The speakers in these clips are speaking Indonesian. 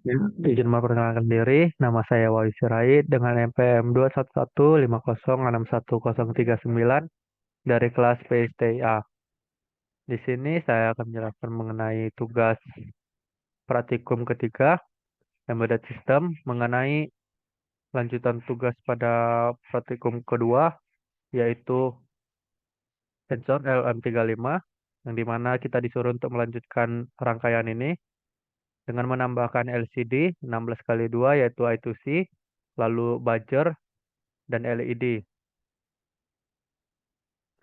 Izin memperkenalkan diri, nama saya Wahyu Sirait dengan NPM 211506139 dari kelas PSTIA. Di sini saya akan menjelaskan mengenai tugas praktikum ketiga Embedded System mengenai lanjutan tugas pada praktikum kedua yaitu sensor LM35 yang dimana kita disuruh untuk melanjutkan rangkaian ini dengan menambahkan LCD 16 kali 2 yaitu I2C, lalu buzzer dan LED.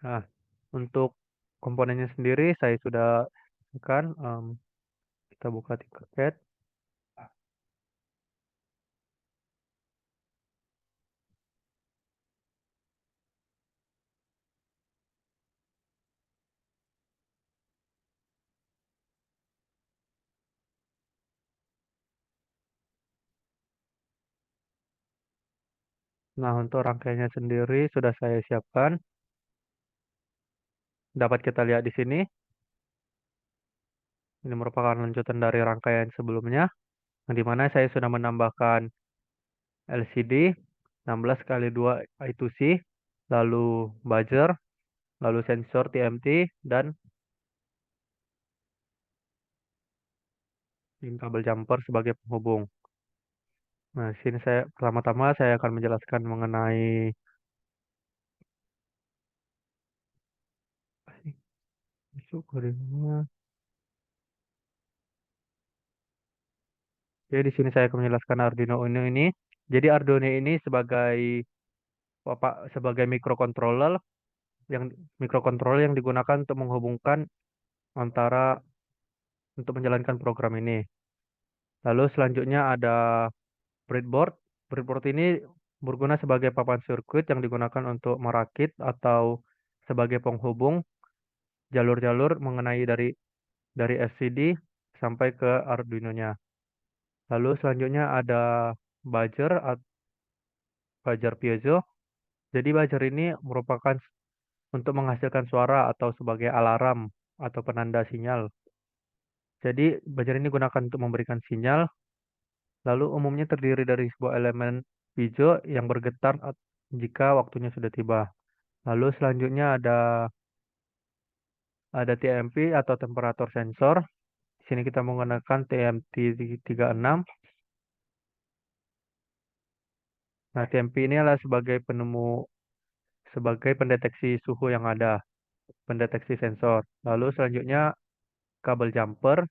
Nah, untuk komponennya sendiri saya sudah kan kita buka tiket. Nah, untuk rangkaiannya sendiri sudah saya siapkan. Dapat kita lihat di sini. Ini merupakan lanjutan dari rangkaian sebelumnya, yang dimana saya sudah menambahkan LCD 16 kali 2 I2C, lalu buzzer, lalu sensor TMT, dan kabel jumper sebagai penghubung. Nah, di sini saya pertama-tama saya akan menjelaskan mengenai masuk kodenya. Jadi di sini saya akan menjelaskan Arduino Uno ini. Jadi Arduino ini sebagai microcontroller yang digunakan untuk menghubungkan antara untuk menjalankan program ini. Lalu selanjutnya ada breadboard. Breadboard ini berguna sebagai papan sirkuit yang digunakan untuk merakit atau sebagai penghubung jalur-jalur mengenai dari SCD sampai ke Arduino-nya. Lalu selanjutnya ada buzzer buzzer piezo. Jadi buzzer ini merupakan untuk menghasilkan suara atau sebagai alarm atau penanda sinyal. Jadi buzzer ini digunakan untuk memberikan sinyal, lalu umumnya terdiri dari sebuah elemen piezo yang bergetar jika waktunya sudah tiba. Lalu selanjutnya ada TMP atau temperatur sensor. Di sini kita menggunakan TMT36. Nah, TMP ini adalah sebagai pendeteksi suhu yang ada, pendeteksi sensor. Lalu selanjutnya kabel jumper,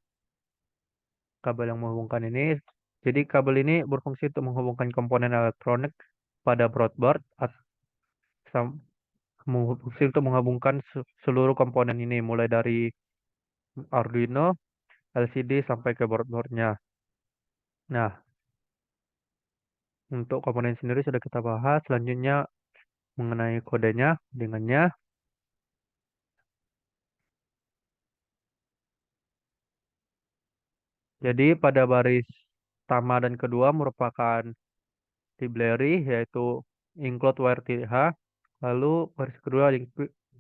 kabel yang menghubungkan ini. Jadi kabel ini berfungsi untuk menghubungkan komponen elektronik pada breadboard berfungsi untuk menghubungkan seluruh komponen ini mulai dari Arduino, LCD sampai ke breadboardnya. Nah, untuk komponen sendiri sudah kita bahas. Selanjutnya mengenai kodenya, dengannya. Jadi pada baris pertama dan kedua merupakan library yaitu include WRTH, lalu baris kedua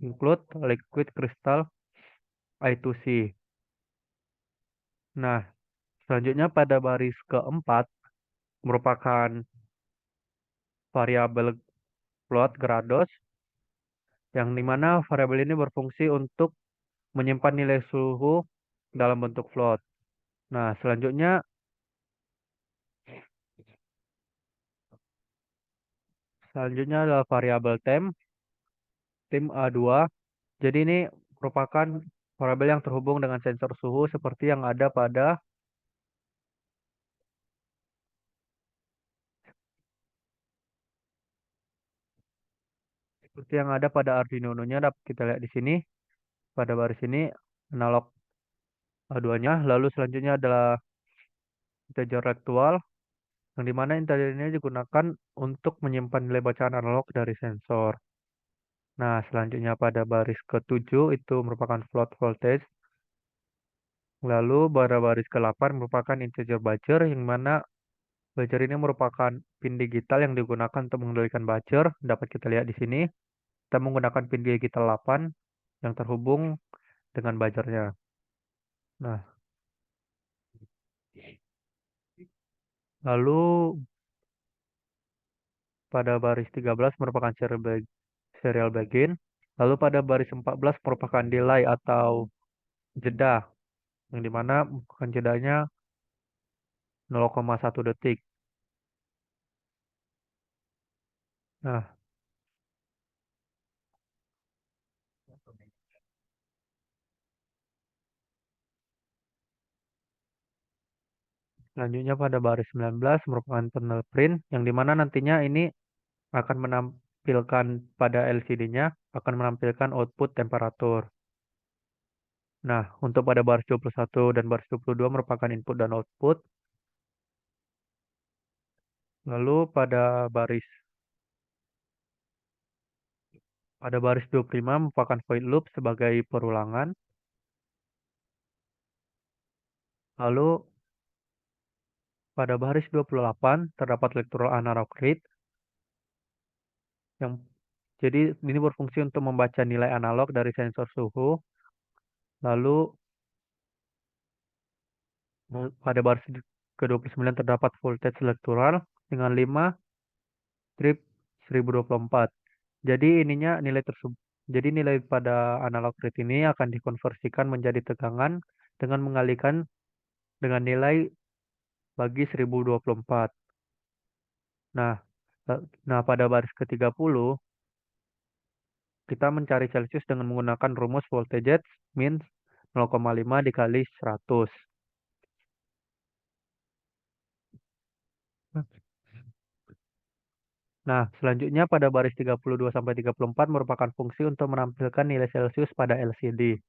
include liquid crystal I2C. Nah, selanjutnya pada baris keempat merupakan variabel float grados yang dimana variabel ini berfungsi untuk menyimpan nilai suhu dalam bentuk float. Nah, selanjutnya adalah variabel temp A2. Jadi ini merupakan variabel yang terhubung dengan sensor suhu seperti yang ada pada Arduino Uno-nya dapat kita lihat di sini pada baris ini analog A2-nya. Lalu selanjutnya adalah integer aktual yang dimana integer ini digunakan untuk menyimpan nilai bacaan analog dari sensor. Nah, selanjutnya pada baris ke-7 itu merupakan float voltage. Lalu pada baris ke-8 merupakan integer buzzer yang mana buzzer ini merupakan pin digital yang digunakan untuk mengendalikan buzzer. Dapat kita lihat di sini. Kita menggunakan pin digital 8 yang terhubung dengan buzzernya. Nah, Lalu pada baris 13 merupakan serial begin. Lalu pada baris 14 merupakan delay atau jeda, yang dimana bukan jedanya 0,1 detik. Nah, selanjutnya pada baris 19 merupakan panel print, yang dimana nantinya ini akan menampilkan pada LCD-nya, akan menampilkan output temperatur. Nah, untuk pada baris 21 dan baris 22 merupakan input dan output. Lalu pada baris 25 merupakan void loop sebagai perulangan. Lalu pada baris 28 terdapat electoral analog read yang jadi ini berfungsi untuk membaca nilai analog dari sensor suhu. Lalu pada baris ke-29 terdapat voltage electoral dengan 5 strip 1024. Jadi nilai pada analog read ini akan dikonversikan menjadi tegangan dengan mengalihkan dengan nilai bagi 1024. Nah, pada baris ke-30 kita mencari Celcius dengan menggunakan rumus voltage min 0,5 dikali 100. Nah, selanjutnya pada baris 32 sampai 34 merupakan fungsi untuk menampilkan nilai Celcius pada LCD.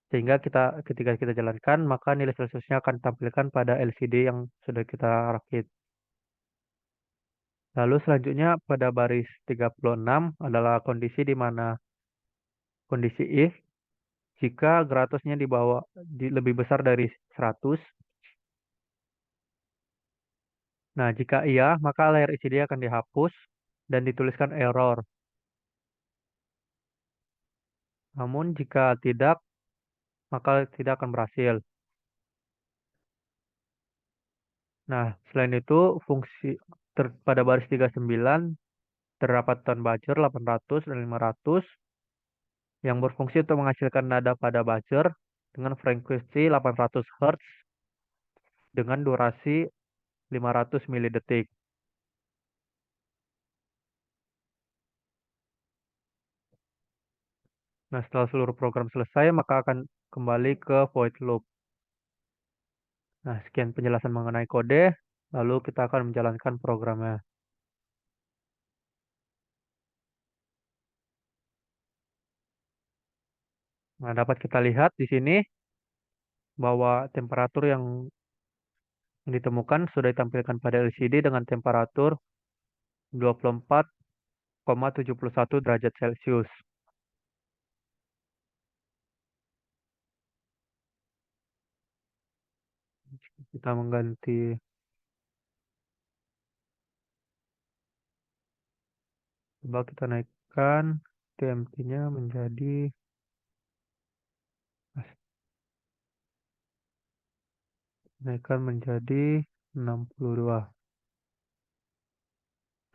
Sehingga ketika kita jalankan, maka nilai Celciusnya akan ditampilkan pada LCD yang sudah kita rakit. Lalu selanjutnya pada baris 36 adalah kondisi di mana kondisi if jika Gratosnya lebih besar dari 100. Nah, jika iya, maka layar LCD akan dihapus dan dituliskan error. Namun jika tidak, maka tidak akan berhasil. Nah, selain itu, pada baris 39 terdapat tone buzzer 800 dan 500 yang berfungsi untuk menghasilkan nada pada buzzer dengan frekuensi 800 Hz dengan durasi 500 milidetik. Nah, setelah seluruh program selesai, maka akan kembali ke void loop. Nah, sekian penjelasan mengenai kode, lalu kita akan menjalankan programnya. Nah, dapat kita lihat di sini bahwa temperatur yang ditemukan sudah ditampilkan pada LCD dengan temperatur 24,71 derajat Celcius. Kita mengganti, coba kita naikkan TMT-nya menjadi, naikkan menjadi 62.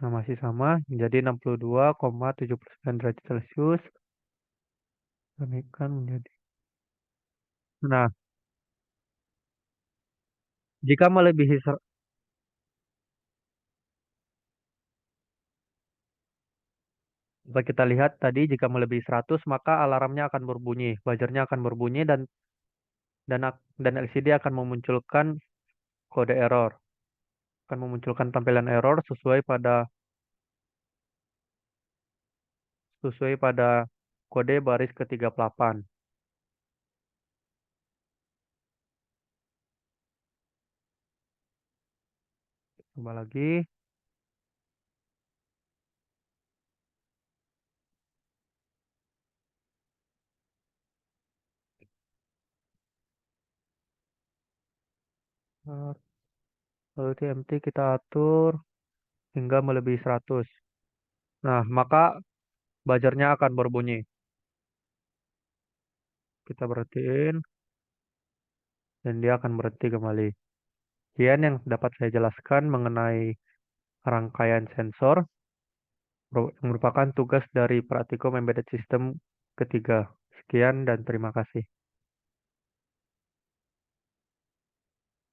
Nah, masih sama, menjadi 62,79 derajat Celcius. Naikkan menjadi. Nah, jika melebihi kita lihat tadi jika melebihi 100 maka alarmnya akan berbunyi, buzzernya akan berbunyi dan LCD akan memunculkan kode error, akan memunculkan tampilan error sesuai pada kode baris ke-38. Coba lagi. Lalu TMT kita atur hingga melebihi 100. Nah, maka buzzernya akan berbunyi. Kita berhentiin dan dia akan berhenti kembali. Sekian yang dapat saya jelaskan mengenai rangkaian sensor yang merupakan tugas dari praktikum embedded system ketiga. Sekian dan terima kasih.